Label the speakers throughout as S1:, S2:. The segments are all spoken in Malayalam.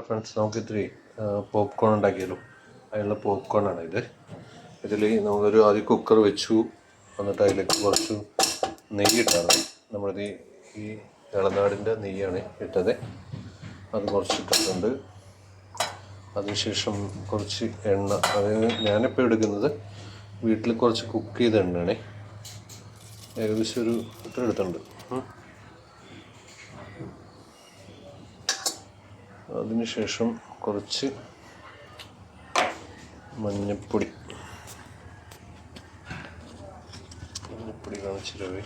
S1: ഫ്രണ്ട്സ്, നമുക്ക് ഇത്തിരി പോപ്കോൺ ഉണ്ടാക്കിയല്ലോ. അതിനുള്ള പോപ്കോണാണ് ഇത്. ഇതിൽ നമ്മളൊരു ആദ്യം കുക്കർ വെച്ചു. എന്നിട്ട് അതിലേക്ക് കുറച്ച് നെയ്യ് ഇട്ടാണ്. നമ്മളിത് ഈ ഇളനാടിൻ്റെ നെയ്യാണ് ഇട്ടത്. അത് കുറച്ചിട്ടിട്ടുണ്ട്. അതിനുശേഷം കുറച്ച് എണ്ണ. അത് ഞാനിപ്പോൾ എടുക്കുന്നത് വീട്ടിൽ കുറച്ച് കുക്ക് ചെയ്ത എണ്ണയാണ്. ഏകദേശം ഒരു ഇത്ര എടുത്തുണ്ട്. അതിനുശേഷം കുറച്ച് മഞ്ഞപ്പൊടി കാണിച്ചിട്ടേ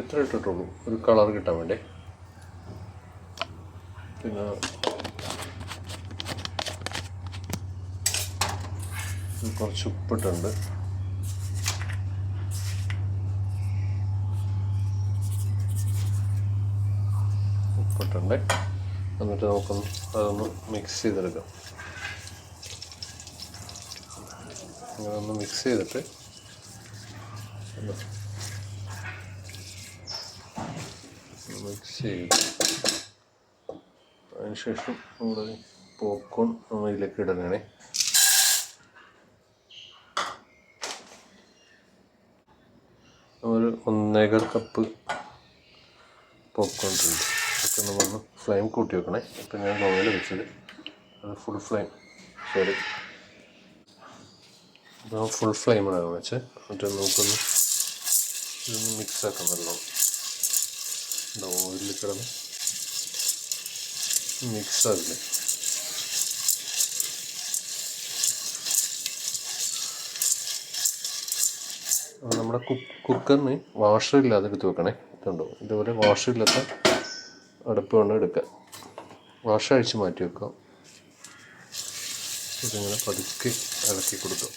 S1: ഇത്ര ഇട്ടിട്ടുള്ളൂ, ഒരു കളർ കിട്ടാൻ വേണ്ടി. പിന്നെ കുറച്ച് ഉപ്പിട്ടുണ്ട്. എന്നിട്ട് നമുക്കൊന്ന് അതൊന്ന് മിക്സ് ചെയ്തെടുക്കാം. അങ്ങനെ ഒന്ന് മിക്സ് ചെയ്തിട്ട് അതിനുശേഷം നമ്മൾ പോപ്കോൺ ഇതിലേക്ക് ഇടണേ. ഒരു 1.25 കപ്പ് പോപ്കോൺ ഉണ്ട്. ഒക്കെ നമ്മളൊന്ന് ഫ്ലെയിം കൂട്ടി വെക്കണേ. ഇപ്പം ഞാൻ ഓയിൽ വെച്ചത് അത് ഫുൾ ഫ്ലെയിം, സോറി, ഇപ്പോൾ ഫുൾ ഫ്ലെയിമാണ് വെച്ച്. എന്നിട്ട് നമുക്കൊന്ന് ഇതൊന്ന് മിക്സ് ആക്കാം. നല്ലോണം ഓയിലിൽ കിടന്ന് മിക്സ് ആകില്ലേ. നമ്മുടെ കുക്കറിന് വാഷറില്ലാതെ എടുത്ത് വെക്കണേ. ഇതുണ്ടോ, ഇതുപോലെ വാഷറില്ലാത്ത അടുപ്പ് കൊണ്ട് എടുക്കുക. വാഷ അഴിച്ച് മാറ്റി വെക്കുക. ഇതിങ്ങനെ പതുക്കെ ഇളക്കി കൊടുക്കുക.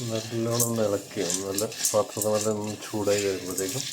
S1: നല്ലോണം ഒന്ന് ഇളക്കി നല്ല പാത്രമൊക്കെ നല്ല ചൂടായി വരുമ്പോഴത്തേക്കും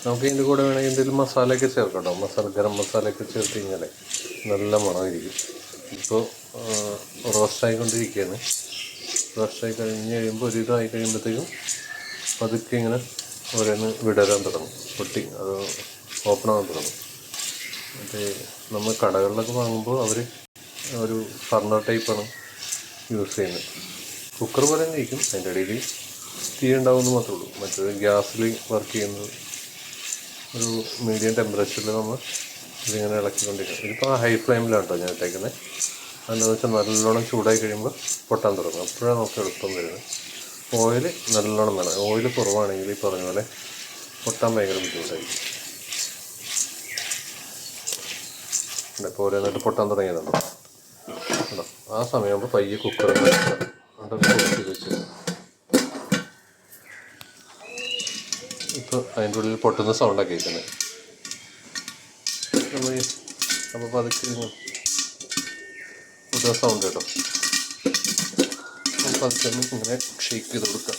S1: നമുക്ക് ഇതിൻ്റെ കൂടെ വേണമെങ്കിൽ എന്തെങ്കിലും മസാലയൊക്കെ ചേർക്കാം കേട്ടോ. ഗരം മസാലയൊക്കെ ചേർത്ത് കഴിഞ്ഞാൽ നല്ല മണമായിരിക്കും. ഇപ്പോൾ റോസ്റ്റായിക്കൊണ്ടിരിക്കുകയാണ്. റോസ്റ്റായി കഴിയുമ്പോൾ ഒരു ഇതായി കഴിയുമ്പോഴത്തേക്കും പതുക്കെ ഇങ്ങനെ ഓരോന്ന് വിടരാൻ തുടങ്ങും, പൊട്ടി അത് ഓപ്പണാകാൻ തുടങ്ങും. മറ്റേ നമ്മൾ കടകളിലൊക്കെ വാങ്ങുമ്പോൾ അവർ ഒരു ഫർണർ ടൈപ്പാണ് യൂസ് ചെയ്യുന്നത്. കുക്കർ പോലെ തന്നെ ഇരിക്കും, അതിൻ്റെ ഇടയിൽ തീ ഉണ്ടാവുമെന്ന് മാത്രമേ ഉള്ളൂ. മറ്റേത് ഗ്യാസിൽ വർക്ക് ചെയ്യുന്നത് ഒരു മീഡിയം ടെമ്പറേച്ചറിൽ നമ്മൾ ഇതിങ്ങനെ ഇളക്കിക്കൊണ്ടിരിക്കും. ഇതിപ്പോൾ ഹൈ ഫ്ലെയിമിലാണ് കേട്ടോ ഞാൻ ഇട്ടേക്കുന്നത്. അതെന്താണെന്ന് വെച്ചാൽ നല്ലോണം ചൂടായി കഴിയുമ്പോൾ പൊട്ടാൻ തുടങ്ങും. അപ്പോഴാണ് നമുക്ക് എളുപ്പം വരുന്നത്. ഓയിൽ നല്ലോണം വേണം. ഓയിൽ കുറവാണെങ്കിൽ ഈ പറഞ്ഞ പോലെ പൊട്ടാൻ ഭയങ്കര ബുദ്ധിമുട്ടായിരിക്കും. ഇപ്പോൾ ഓരോന്നിട്ട് പൊട്ടാൻ തുടങ്ങിയതാണ് കേട്ടോ. ആ സമയമാകുമ്പോൾ പയ്യെ കുക്കറിൽ വെച്ച് ഇപ്പോൾ അതിൻ്റെ ഉള്ളിൽ പൊട്ടുന്ന സൗണ്ടൊക്കെ കേൾക്കുന്നത്. അപ്പോൾ പതുക്കെ പൊട്ടുന്ന സൗണ്ട് കേട്ടോ. പതുക്കെ ഇങ്ങനെ ഷെയ്ക്ക് ചെയ്ത് കൊടുക്കുക.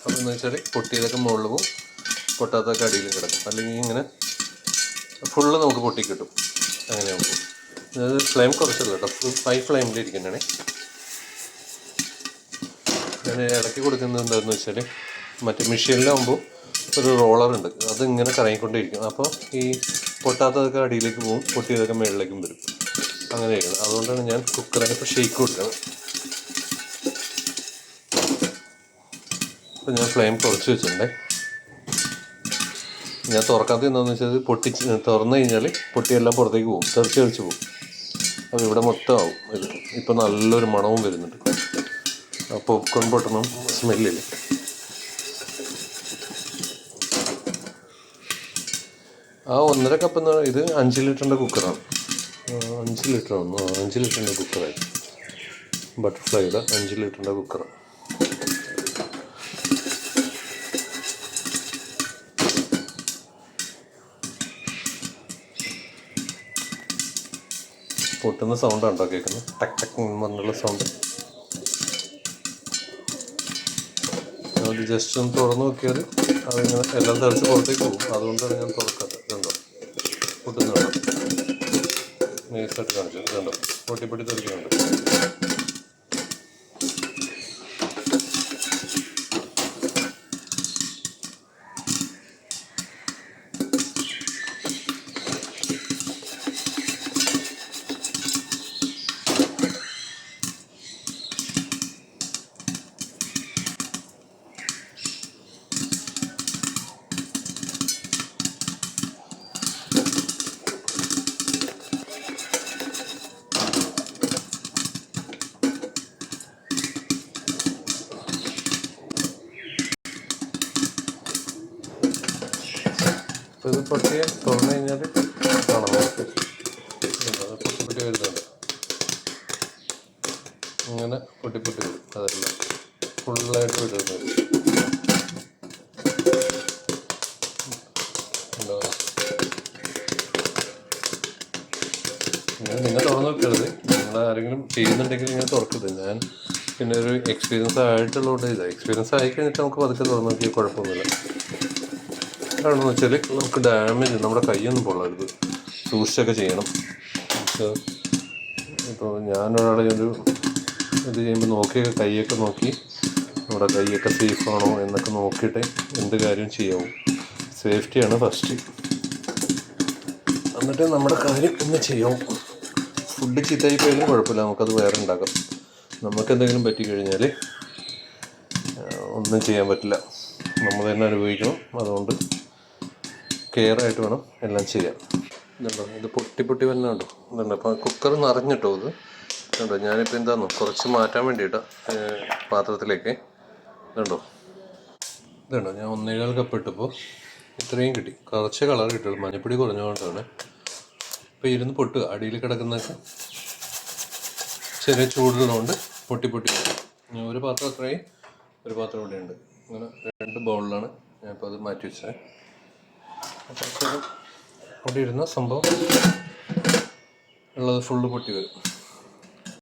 S1: അപ്പോൾ എന്ന് വെച്ചാൽ പൊട്ടിയതൊക്കെ മുകളിൽ പോവും, പൊട്ടാത്തൊക്കെ അടിയിലും കിടക്കും. അല്ലെങ്കിൽ ഇങ്ങനെ ഫുള്ള് നമുക്ക് പൊട്ടിക്കിട്ടും. അങ്ങനെയാകുമ്പോൾ അതായത് ഫ്ലെയിം കുറച്ചല്ല കേട്ടോ, ഹൈ ഫ്ലെയിമിലിരിക്കുന്നതാണേ. ഞാൻ ഇളക്കി കൊടുക്കുന്നത് എന്താണെന്ന് വെച്ചാൽ മറ്റേ മെഷീനിലാകുമ്പോൾ ഒരു റോളറുണ്ട്, അതിങ്ങനെ കറങ്ങിക്കൊണ്ടേയിരിക്കും. അപ്പോൾ ഈ പൊട്ടാത്തതൊക്കെ അടിയിലേക്ക് പോകും, പൊട്ടിയതൊക്കെ മുകളിലേക്കും വരും. അങ്ങനെയാണ്. അതുകൊണ്ടാണ് ഞാൻ കുക്കറിനിപ്പോൾ ഷെയ്ക്ക് കൊടുക്കുന്നത്. അപ്പോൾ ഞാൻ ഫ്ലെയിം കുറച്ച് വെച്ചിട്ടുണ്ടേ. ഞാൻ തുറക്കാത്ത എന്താണെന്ന് വെച്ചാൽ തുറന്നു കഴിഞ്ഞാൽ പൊട്ടിയെല്ലാം പുറത്തേക്ക് പോകും, തെറിച്ച് പോകും. അപ്പോൾ ഇവിടെ മൊത്തം ആവും ഇത്. ഇപ്പം നല്ലൊരു മണവും വരുന്നുണ്ട്. പോപ്കോൺ പൊട്ടണം സ്മെല്ലില്ല. ആ 1.5 കപ്പ് എന്ന് പറയുന്നത് ഇത് 5 ലിറ്ററിൻ്റെ കുക്കറാണ്. 5 ലിറ്ററിൻ്റെ കുക്കറായി. ബട്ടർഫ്ലൈയുടെ 5 ലിറ്ററിൻ്റെ കുക്കറാണ്. പൊട്ടുന്ന സൗണ്ടാണ് കേട്ടോ കേൾക്കുന്നത്, ടക്ക് ടക്ക് എന്നുള്ള സൗണ്ട്. അത് ജസ്റ്റ് ഒന്ന് തുറന്ന് നോക്കിയാൽ അതിങ്ങനെ എല്ലാം തെറിച്ച് പുറത്തേക്ക് പോകും. അതുകൊണ്ടാണ് ഞാൻ തുറക്കാത്തത്. ഇതുണ്ടോ പൊട്ടുന്നുണ്ടോ, നൈസായിട്ട് കാണിച്ചു. ഇതുണ്ടോ പൊട്ടി തെറിക്കുന്നുണ്ട്. അപ്പോൾ ഇത് പൊട്ടിയെ തുറന്നു കഴിഞ്ഞാൽ കാണാം, പൊട്ടി വരുന്നുണ്ട്. ഇങ്ങനെ പൊട്ടി വരും. അതെല്ലാം ഫുള്ളായിട്ട് വരുന്നത്. നിങ്ങൾ തുറന്നു നോക്കരുത്. നിങ്ങൾ ആരെങ്കിലും ചെയ്യുന്നുണ്ടെങ്കിൽ ഇങ്ങനെ തുറക്കരുത്. ഞാൻ പിന്നെ ഒരു എക്സ്പീരിയൻസ് ആയിട്ടുള്ളതുകൊണ്ട് ഇതാണ്. എക്സ്പീരിയൻസ് ആയി കഴിഞ്ഞിട്ട് നമുക്ക് പതുക്കെ തുറന്നു നോക്കിയാൽ കുഴപ്പമൊന്നുമില്ല. എന്താണെന്ന് വെച്ചാൽ നമുക്ക് ഡാമേജ്, നമ്മുടെ കൈയൊന്നും പൊള്ളരുത്, സൂക്ഷിച്ചൊക്കെ ചെയ്യണം. ഇപ്പോൾ ഞാനൊരാളെ ഒരു ഇത് ചെയ്യുമ്പോൾ കൈയൊക്കെ നോക്കി നമ്മുടെ കൈയൊക്കെ സേഫാണോ എന്നൊക്കെ നോക്കിയിട്ട് എന്ത് കാര്യം ചെയ്യാവൂ. സേഫ്റ്റിയാണ് ഫസ്റ്റ്. എന്നിട്ട് നമ്മുടെ കാര്യം ഒന്ന് ചെയ്യാവും. ഫുഡ് ചീത്തയായി പോയാലും കുഴപ്പമില്ല, നമുക്കത് വേറെ ഉണ്ടാക്കാം. നമുക്കെന്തെങ്കിലും പറ്റിക്കഴിഞ്ഞാൽ ഒന്നും ചെയ്യാൻ പറ്റില്ല, നമ്മൾ തന്നെ അനുഭവിക്കണം. അതുകൊണ്ട് കെയറായിട്ട് വേണം എല്ലാം ചെയ്യാൻ. ഇതുണ്ടോ, ഇത് പൊട്ടി വല്ലതുണ്ടോ? ഇതുണ്ടോ, അപ്പോൾ കുക്കർ നിറഞ്ഞിട്ടോ ഇത്. ഇതുണ്ടോ, ഞാനിപ്പോൾ എന്താണോ കുറച്ച് മാറ്റാൻ വേണ്ടിയിട്ടാണ് പാത്രത്തിലേക്ക്. ഇതുണ്ടോ, ഞാൻ 1.25 കപ്പ് ഇട്ടപ്പോൾ ഇത്രയും കിട്ടി. കുറച്ച് കളർ കിട്ടുള്ളൂ, മഞ്ഞപ്പൊടി കുറഞ്ഞുകൊണ്ടാണ്. ഇപ്പോൾ ഇരുന്ന് പൊട്ടുക, അടിയിൽ കിടക്കുന്നതൊക്കെ ചെറിയ ചൂടുള്ളതുകൊണ്ട് പൊട്ടി വരും. ഒരു പാത്രം അത്രയും, ഒരു പാത്രം ഇവിടെ ഉണ്ട്. അങ്ങനെ 2 ബൗളിലാണ് ഞാനിപ്പോൾ അത് മാറ്റി വെച്ചത്. അപ്പോൾ അവിടെ ഇരുന്ന സംഭവം ഉള്ളത് ഫുള്ള് പൊട്ടി വരും.